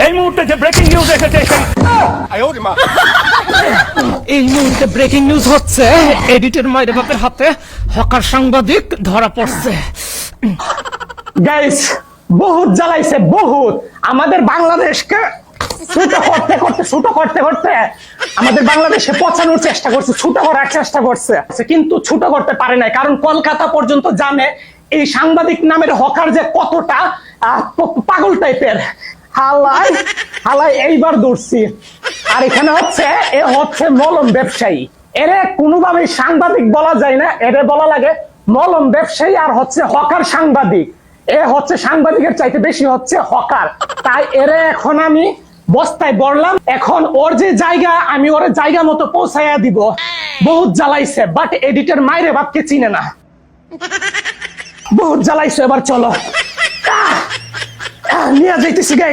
এই মুহূর্তে যে ব্রেকিং নিউজ এসেছে এই মুহূর্তে ব্রেকিং নিউজ হচ্ছে, এডিটের মায়ের বাপের হাতে হকার সাংবাদিক ধরা পড়ছে। গাইস, বহুত জ্বালাইছে, বহুত। আমাদের বাংলাদেশকে ছোট করতে আমাদের বাংলাদেশে পচানোর চেষ্টা করছে, ছোট করার চেষ্টা করছে, কিন্তু ছোট করতে পারে নাই। কারণ কলকাতা পর্যন্ত জানে এই সাংবাদিক নামের হকার যে কতটা পাগল টাইপের। হালাই এইবার ধরছি। আর এখানে হচ্ছে এ হচ্ছে মলম ব্যবসায়ী। এরে কোনোভাবেই সাংবাদিক বলা যায় না, এরে বলা লাগে মলম ব্যবসায়ী। আর হচ্ছে হকার সাংবাদিক। এ হচ্ছে সাংবাদিকের চাইতে বেশি হচ্ছে হকার। তাই এরে এখন আমি বস্তায় বললাম, এখন ওর যে জায়গা আমি ওর জায়গা মতো পৌঁছাইয়া দিব। বহুত জ্বালাইছে, বাট এডিটর মাইরে বাপকে চিনে না। বহুত জ্বালাইছে, এবার চলো নিয়ে যাইতেছি গাইস।